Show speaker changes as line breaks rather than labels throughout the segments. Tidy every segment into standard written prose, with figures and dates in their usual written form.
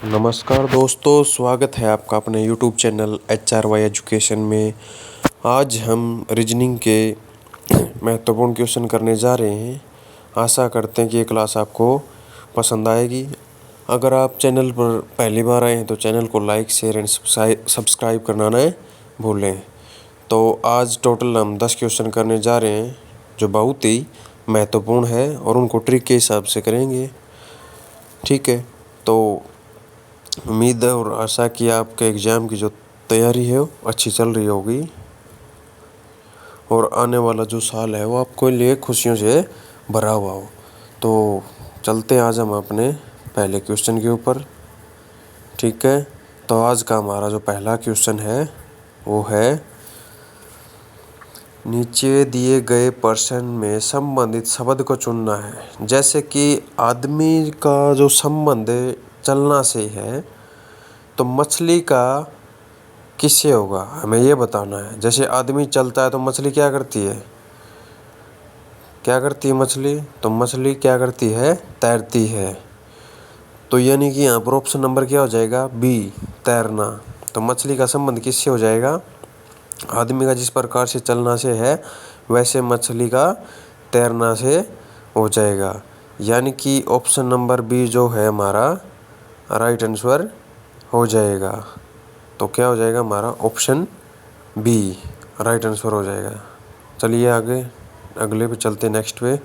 नमस्कार दोस्तों, स्वागत है आपका अपने यूट्यूब चैनल HRY एजुकेशन में। आज हम रीजनिंग के महत्वपूर्ण क्वेश्चन करने जा रहे हैं। आशा करते हैं कि ये क्लास आपको पसंद आएगी। अगर आप चैनल पर पहली बार आए हैं तो चैनल को लाइक, शेयर एंड सब्सक्राइब करना न भूलें। तो आज टोटल हम 10 क्वेश्चन करने जा रहे हैं जो बहुत ही महत्वपूर्ण है और उनको ट्रिक के हिसाब से करेंगे। ठीक है, तो उम्मीद है और आशा कि आपके एग्ज़ाम की जो तैयारी है वो अच्छी चल रही होगी और आने वाला जो साल है वो आपके लिए खुशियों से भरा हुआ हो। तो चलते हैं आज हम अपने पहले क्वेश्चन के ऊपर। ठीक है, तो आज का हमारा जो पहला क्वेश्चन है वो है, नीचे दिए गए प्रश्न में संबंधित शब्द को चुनना है। जैसे कि आदमी का जो संबंध चलना से है तो मछली का किससे होगा, हमें ये बताना है। जैसे आदमी चलता है तो मछली क्या करती है, मछली? तो मछली क्या करती है, तैरती है। तो यानी कि यहाँ पर ऑप्शन नंबर क्या हो जाएगा, बी, तैरना। तो मछली का संबंध किससे हो जाएगा, आदमी का जिस प्रकार से चलना से है वैसे मछली का तैरना से हो जाएगा। यानी कि ऑप्शन नंबर बी जो है हमारा राइट आंसर हो जाएगा। तो क्या हो जाएगा हमारा ऑप्शन बी राइट आंसर हो जाएगा। चलिए आगे अगले पे चलते, नेक्स्ट पे।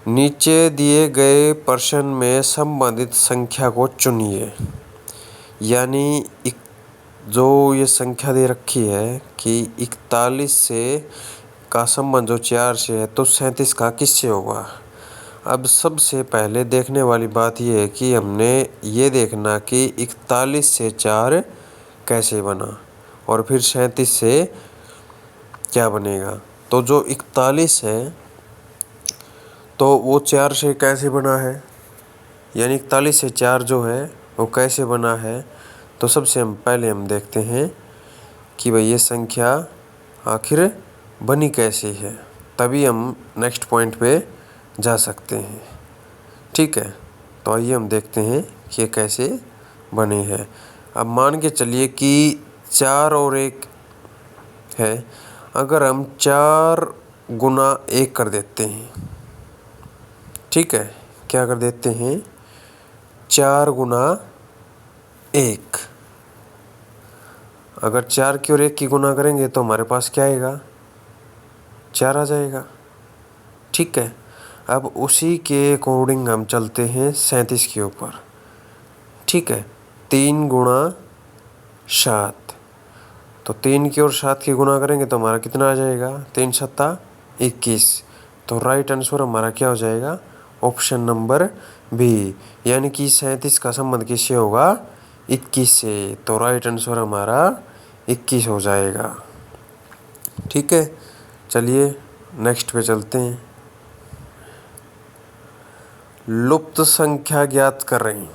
नीचे दिए गए प्रश्न में संबंधित संख्या को चुनिए। यानी जो ये संख्या दे रखी है कि 41 से का संबंध जो 4 से है तो 37 का किससे होगा। अब सबसे पहले देखने वाली बात यह है कि हमने ये देखना कि 41 से 4 कैसे बना और फिर 37 से क्या बनेगा। तो जो 41 है तो वो 4 से कैसे बना है, यानी 41 से 4 जो है वो कैसे बना है। तो सबसे पहले हम देखते हैं कि भाई ये संख्या आखिर बनी कैसे है, तभी हम नेक्स्ट पॉइंट पे जा सकते हैं। ठीक है, तो आइए हम देखते हैं कि ये कैसे बने हैं। अब मान के चलिए कि 4 और 1 है। अगर हम 4 गुना 1 कर देते हैं, ठीक है, क्या कर देते हैं, 4 गुना 1। अगर 4 की और 1 की गुना करेंगे तो हमारे पास क्या आएगा, 4 आ जाएगा। ठीक है, अब उसी के अकॉर्डिंग हम चलते हैं 37 के ऊपर। ठीक है, 3 गुणा 7। तो 3 की और 7 की गुना करेंगे तो हमारा कितना आ जाएगा, 3 सत्ता 21। तो राइट आंसर हमारा क्या हो जाएगा, ऑप्शन नंबर बी, यानी कि 37 का संबंध किससे होगा, 21 से। तो राइट आंसर हमारा 21 हो जाएगा। ठीक है, चलिए नेक्स्ट पे चलते हैं। लुप्त संख्या ज्ञात कर रही।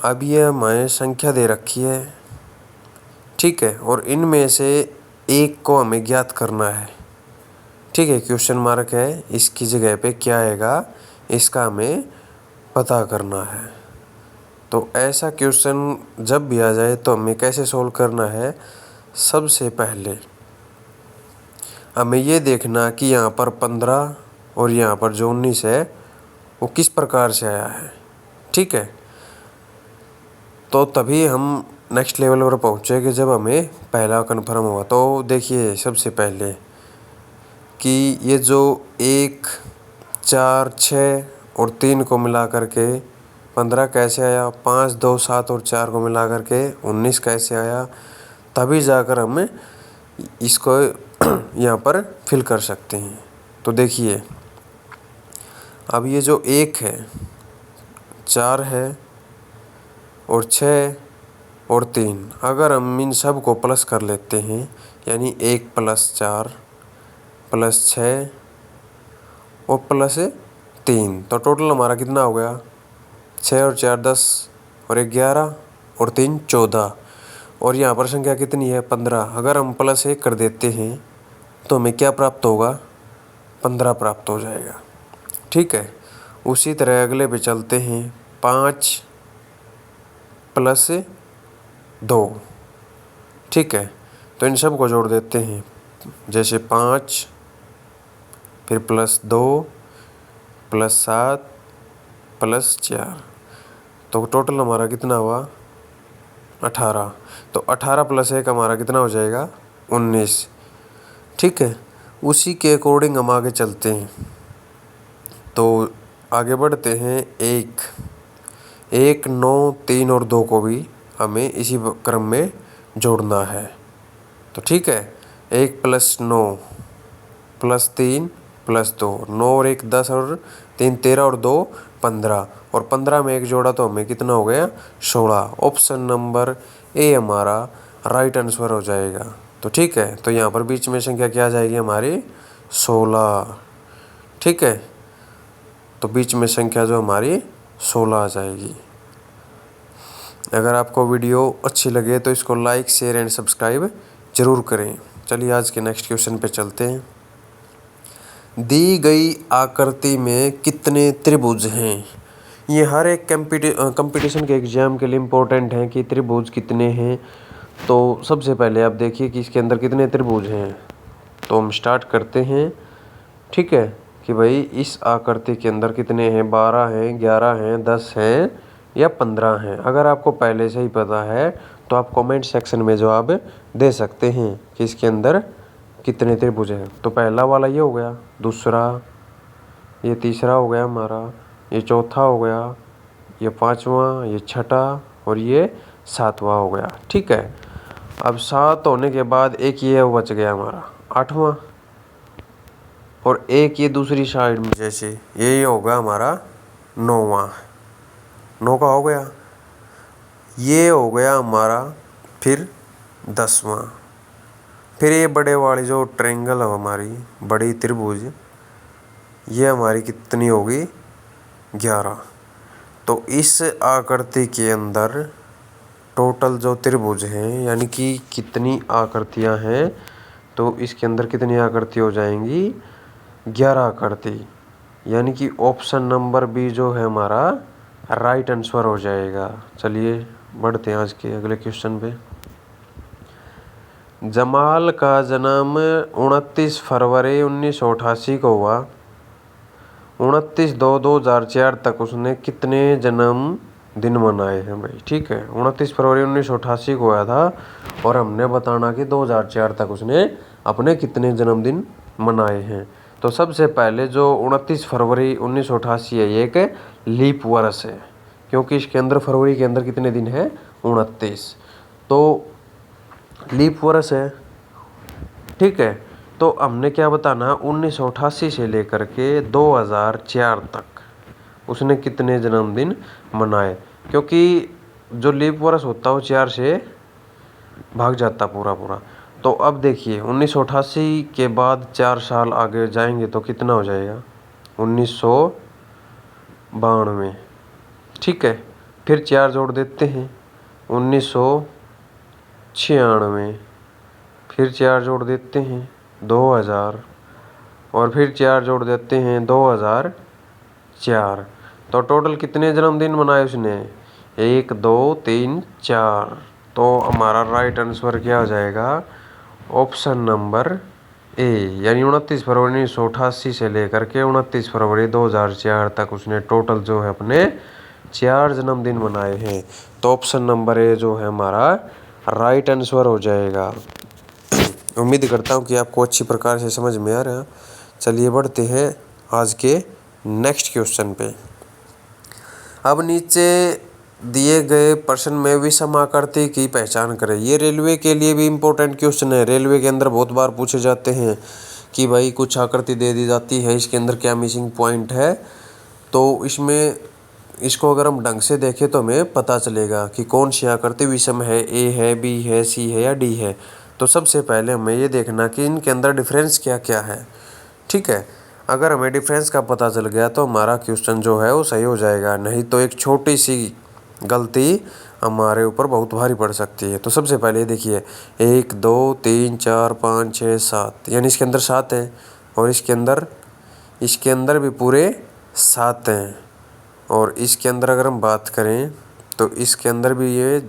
अब ये हमें संख्या दे रखी है, ठीक है, और इनमें से एक को हमें ज्ञात करना है। ठीक है, क्वेश्चन मार्क है, इसकी जगह पे क्या आएगा इसका हमें पता करना है। तो ऐसा क्वेश्चन जब भी आ जाए तो हमें कैसे सोल्व करना है, सबसे पहले हमें ये देखना कि यहाँ पर 15 और यहाँ पर जो 19 है वो किस प्रकार से आया है। ठीक है, तो तभी हम नेक्स्ट लेवल पर पहुँचेंगे जब हमें पहला कन्फर्म हुआ। तो देखिए सबसे पहले कि ये जो 1, 4, 6 और 3 को मिला करके 15 कैसे आया, 5, 2, 7 और 4 को मिला करके 19 कैसे आया, तभी जाकर हम इसको यहाँ पर फिल कर सकते हैं। तो देखिए अब ये जो 1 है, 4 है और 6 और 3, अगर हम इन सब को प्लस कर लेते हैं, यानी 1 + 4 + 6 और +3, तो टोटल हमारा कितना हो गया, 6 और 4 10 और 1 11 और 3 14। और यहाँ पर संख्या कितनी है, 15। अगर हम +1 कर देते हैं तो हमें क्या प्राप्त होगा, 15 प्राप्त हो जाएगा। ठीक है, उसी तरह अगले पे चलते हैं। 5 प्लस 2। ठीक है, तो इन सब को जोड़ देते हैं, जैसे 5 फिर प्लस 2 प्लस 7 प्लस 4, तो टोटल हमारा कितना हुआ 18। तो 18 प्लस 1 हमारा कितना हो जाएगा 19। ठीक है, उसी के अकॉर्डिंग हम आगे चलते हैं। तो आगे बढ़ते हैं। 1 9 3 और 2 को भी हमें इसी क्रम में जोड़ना है। तो ठीक है, 1 प्लस 9 प्लस 3 प्लस 2, 9 और 1 10 और 3 13 और 2 15, और 15 में 1 जोड़ा तो हमें कितना हो गया 16। ऑप्शन नंबर ए हमारा राइट आंसर हो जाएगा। तो ठीक है, तो यहाँ पर बीच में संख्या क्या आ जाएगी हमारी 16। ठीक है, तो बीच में संख्या जो हमारी 16 आ जाएगी। अगर आपको वीडियो अच्छी लगे तो इसको लाइक शेयर एंड सब्सक्राइब जरूर करें। चलिए आज के नेक्स्ट क्वेश्चन पे चलते हैं। दी गई आकृति में कितने त्रिभुज हैं? ये हर एक कंपटीशन के एग्जाम के लिए इम्पोर्टेंट है कि त्रिभुज कितने हैं। तो सबसे पहले आप देखिए कि इसके अंदर कितने त्रिभुज हैं। तो हम स्टार्ट करते हैं। ठीक है, कि भाई इस आकृति के अंदर कितने हैं, 12 हैं, 11 हैं, 10 हैं या 15 हैं। अगर आपको पहले से ही पता है तो आप कमेंट सेक्शन में जवाब दे सकते हैं कि इसके अंदर कितने त्रिभुज हैं। तो पहला वाला ये हो गया, दूसरा, ये तीसरा हो गया हमारा, ये चौथा हो गया, ये पांचवा, ये छठा और ये सातवां हो गया। ठीक है, अब 7 होने के बाद एक ये बच गया हमारा 8वां, और एक ये दूसरी साइड में जैसे ये होगा हमारा 9वां। 9 का हो गया, ये हो गया हमारा फिर 10वां। फिर ये बड़े वाली जो ट्रायंगल है हमारी बड़ी त्रिभुज, ये हमारी कितनी होगी 11। तो इस आकृति के अंदर टोटल जो त्रिभुज हैं यानी कि कितनी आकृतियां हैं, तो इसके अंदर कितनी आकृति हो जाएंगी 11 आकृति, यानी कि ऑप्शन नंबर बी जो है हमारा राइट आंसर हो जाएगा। चलिए बढ़ते हैं आज के अगले क्वेश्चन पे। जमाल का जन्म 29 फरवरी 1988 को हुआ। 29/2/2004 तक उसने कितने जन्म दिन मनाए हैं भाई? ठीक है, 29 फरवरी 1988 को हुआ था और हमने बताना कि 2004 तक उसने अपने कितने जन्मदिन मनाए हैं। तो सबसे पहले जो 29 फरवरी 1988 है ये एक लीप वर्ष है, क्योंकि इसके अंदर फरवरी के अंदर कितने दिन है 29, तो लीप वर्ष है। ठीक है, तो हमने क्या बताना 1988 से लेकर के 2004 तक उसने कितने जन्मदिन मनाए, क्योंकि जो लीप वर्ष होता है वो 4 से भाग जाता पूरा पूरा। तो अब देखिए 1988 के बाद 4 साल आगे जाएंगे तो कितना हो जाएगा 1992। ठीक है, फिर 4 जोड़ देते हैं 1996, फिर 4 जोड़ देते हैं 2000, और फिर 4 जोड़ देते हैं 2004। तो टोटल कितने जन्मदिन मनाए उसने 1 2 3 4। तो हमारा राइट आंसर क्या हो जाएगा ऑप्शन नंबर ए, यानी 29 फरवरी 1988 से लेकर के 29 फरवरी 2004 तक उसने टोटल जो है अपने 4 जन्मदिन मनाए हैं। तो ऑप्शन नंबर ए जो है हमारा राइट आंसर हो जाएगा। उम्मीद करता हूँ कि आपको अच्छी प्रकार से समझ में आ रहा है। चलिए बढ़ते हैं आज के नेक्स्ट क्वेश्चन पे। अब नीचे दिए गए प्रश्न में विषम आकृति की पहचान करें। ये रेलवे के लिए भी इम्पोर्टेंट क्वेश्चन है। रेलवे के अंदर बहुत बार पूछे जाते हैं कि भाई कुछ आकृति दे दी जाती है, इसके अंदर क्या मिसिंग पॉइंट है। तो इसमें इसको अगर हम ढंग से देखें तो हमें पता चलेगा कि कौन सी आकृति विषम है, ए है, बी है, सी है या डी है। तो सबसे पहले हमें ये देखना कि इनके अंदर डिफरेंस क्या क्या है। ठीक है, अगर हमें डिफरेंस का पता चल गया तो हमारा क्वेश्चन जो है वो सही हो जाएगा, नहीं तो एक छोटी सी गलती हमारे ऊपर बहुत भारी पड़ सकती है। तो सबसे पहले देखिए 1 2 3 4 5 6 7, यानी इसके अंदर 7 है, और इसके अंदर भी पूरे 7 हैं। और इसके अंदर अगर हम बात करें तो इसके अंदर भी ये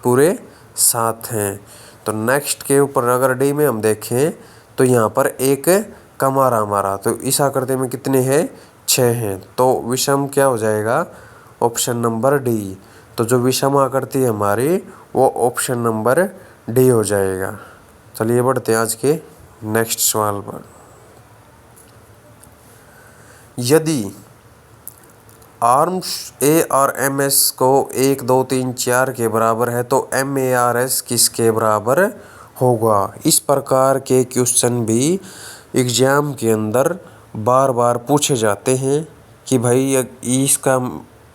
पूरे 7 हैं। तो नेक्स्ट के ऊपर अगर डी में हम देखें तो यहाँ पर एक कम आ रहा हमारा, तो इस आकृति में कितने हैं? 6 हैं। तो विषम क्या हो जाएगा? Option number D. तो जो विषम आकृति है हमारी वो ऑप्शन नंबर डी हो जाएगा। चलिए बढ़ते हैं आज के नेक्स्ट सवाल पर। यदि arms A R M S को 1 2 3 4 के बराबर है तो एम ए आर एस किसके बराबर होगा? इस प्रकार के क्वेश्चन भी एग्जाम के अंदर बार बार पूछे जाते हैं कि भाई इसका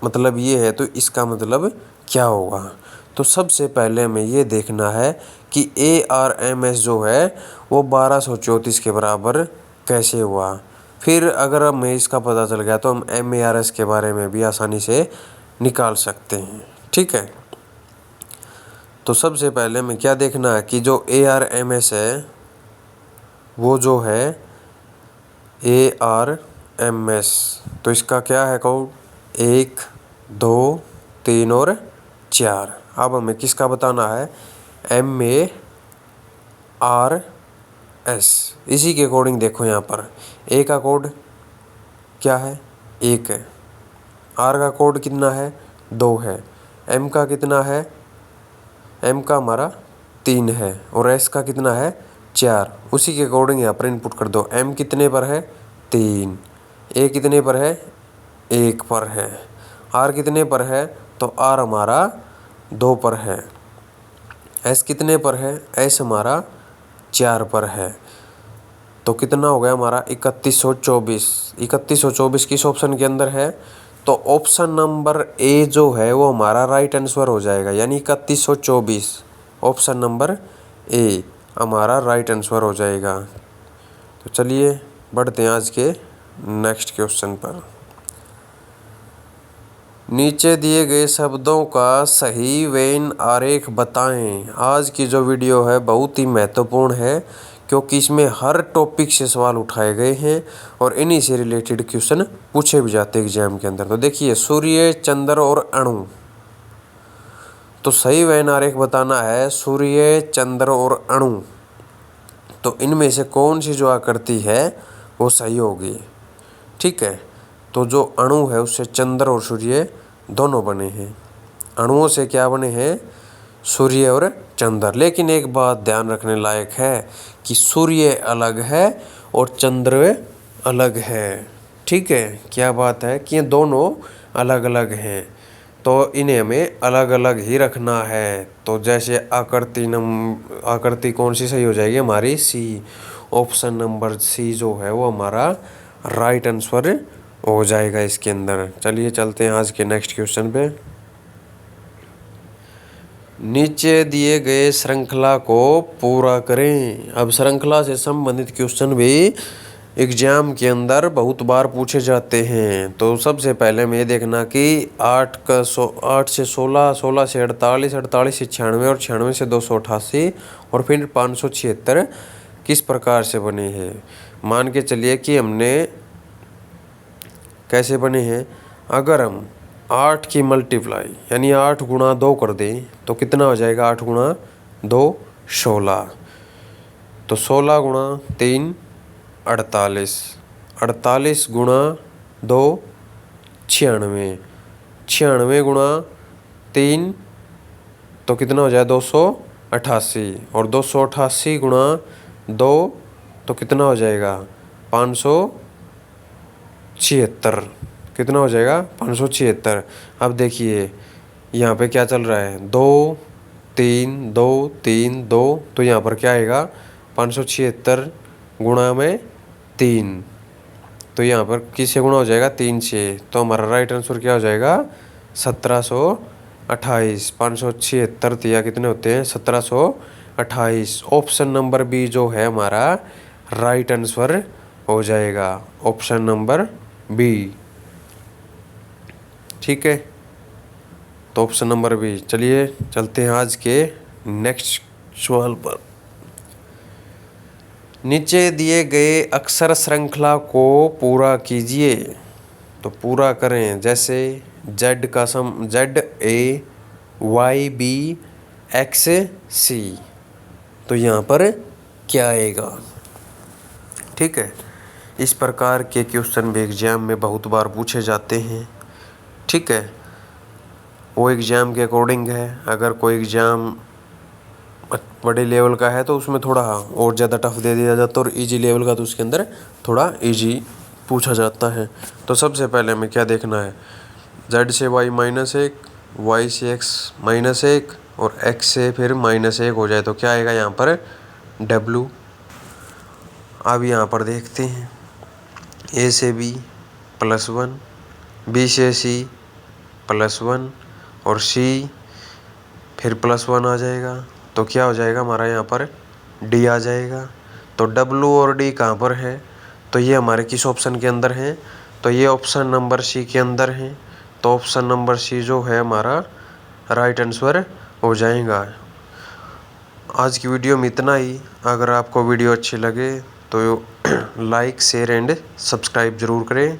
मतलब ये है तो इसका मतलब क्या होगा। तो सबसे पहले हमें ये देखना है कि ए आर एम एस जो है वो 1234 के बराबर कैसे हुआ। फिर अगर हमें इसका पता चल गया तो हम एम ए आर एस के बारे में भी आसानी से निकाल सकते हैं। ठीक है, तो सबसे पहले हमें क्या देखना है कि जो ए आर एम एस है वो जो है ए आर एम एस, तो इसका क्या है कोड? 1 2 3 और 4। अब हमें किसका बताना है? M A R S. इसी के अकॉर्डिंग देखो यहाँ पर ए का कोड क्या है? 1 है। आर का कोड कितना है? 2 है। एम का कितना है? एम का हमारा 3 है और एस का कितना है? 4। उसी के अकॉर्डिंग यहाँ पर इनपुट कर दो। एम कितने पर है? 3। ए कितने पर है? 1 पर है। आर कितने पर है? तो आर हमारा 2 पर है। एस कितने पर है? एस हमारा 4 पर है। तो कितना हो गया हमारा? 3124। 3124 किस ऑप्शन के अंदर है? तो ऑप्शन नंबर ए जो है वो हमारा राइट आंसर हो जाएगा, यानी 3124 ऑप्शन नंबर ए हमारा राइट आंसर हो जाएगा। तो चलिए बढ़ते हैं आज के नेक्स्ट क्वेश्चन पर। नीचे दिए गए शब्दों का सही वेन आरेख बताएं। आज की जो वीडियो है बहुत ही महत्वपूर्ण है क्योंकि इसमें हर टॉपिक से सवाल उठाए गए हैं और इन्हीं से रिलेटेड क्वेश्चन पूछे भी जाते हैं एग्जाम के अंदर। तो देखिए, सूर्य, चंद्र और अणु, तो सही वेन आरेख बताना है सूर्य, चंद्र और अणु। तो इनमें से कौन सी जो आकृति है वो सही होगी। ठीक है, तो जो अणु है उससे चंद्र और सूर्य दोनों बने हैं। अणुओं से क्या बने हैं? सूर्य और चंद्र। लेकिन एक बात ध्यान रखने लायक है कि सूर्य अलग है और चंद्र अलग है। ठीक है, क्या बात है कि ये दोनों अलग अलग हैं, तो इन्हें हमें अलग अलग ही रखना है। तो जैसे आकृति कौन सी सही हो जाएगी हमारी? सी। ऑप्शन नंबर सी जो है वो हमारा राइट आंसर हो जाएगा इसके अंदर। चलिए चलते हैं आज के नेक्स्ट क्वेश्चन पे। नीचे दिए गए श्रृंखला को पूरा करें। अब श्रृंखला से संबंधित क्वेश्चन भी एग्जाम के अंदर बहुत बार पूछे जाते हैं। तो सबसे पहले मैं देखना कि 8 से 16, 16 से 48, 48 से 96 और 96 से 288 और फिर 576 किस प्रकार से बने हैं। मान के चलिए कि हमने कैसे बने हैं। अगर हम 8 की मल्टीप्लाई यानी 8 गुणा 2 कर दें तो कितना हो जाएगा? 8 गुणा 2 16। तो 16 गुणा 3 48, 48 गुणा 2 96, 96 गुणा 3 तो कितना हो जाएगा? 288 और 288 गुणा 2 तो कितना हो जाएगा? 576। कितना हो जाएगा? 576। अब देखिए यहाँ पे क्या चल रहा है? 2 3 2 3 2, तो यहाँ पर क्या आएगा? 576 गुणा में 3, तो यहाँ पर किससे गुणा हो जाएगा? 3 से। तो हमारा राइट आंसर क्या हो जाएगा? 1728। 576 दिया कितने होते हैं? 1728। ऑप्शन नंबर बी जो है हमारा राइट आंसर हो जाएगा, ऑप्शन नंबर बी। ठीक है, तो ऑप्शन नंबर बी। चलिए चलते हैं आज के नेक्स्ट सवाल पर। नीचे दिए गए अक्षर श्रृंखला को पूरा कीजिए। तो पूरा करें, जैसे Z A YBXC। तो यहाँ पर क्या आएगा? ठीक है, इस प्रकार के क्वेश्चन भी एग्ज़ाम में बहुत बार पूछे जाते हैं। ठीक है, वो एग्ज़ाम के अकॉर्डिंग है। अगर कोई एग्ज़ाम बड़े लेवल का है तो उसमें थोड़ा और ज़्यादा टफ दे दिया जाता है, और इजी लेवल का तो उसके अंदर थोड़ा इजी पूछा जाता है। तो सबसे पहले हमें क्या देखना है? Z से Y -1, Y से X -1 और X से फिर -1 हो जाए तो क्या आएगा यहाँ पर? W। अब यहाँ पर देखते हैं, A से B +1, B से C +1 और C फिर +1 आ जाएगा। तो क्या हो जाएगा हमारा यहाँ पर? D आ जाएगा। तो W और D कहाँ पर है? तो ये हमारे किस ऑप्शन के अंदर है? तो ये ऑप्शन नंबर C के अंदर है। तो ऑप्शन नंबर C जो है हमारा राइट आंसर हो जाएगा। आज की वीडियो में इतना ही। अगर आपको वीडियो अच्छी लगे तो लाइक, शेयर एंड सब्सक्राइब ज़रूर करें,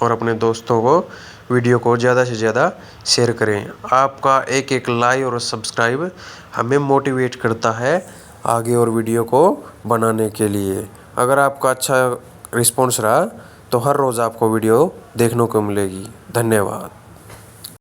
और अपने दोस्तों को वीडियो को ज़्यादा से ज़्यादा शेयर करें। आपका एक एक लाइक और सब्सक्राइब हमें मोटिवेट करता है आगे और वीडियो को बनाने के लिए। अगर आपका अच्छा रिस्पॉन्स रहा तो हर रोज़ आपको वीडियो देखने को मिलेगी। धन्यवाद।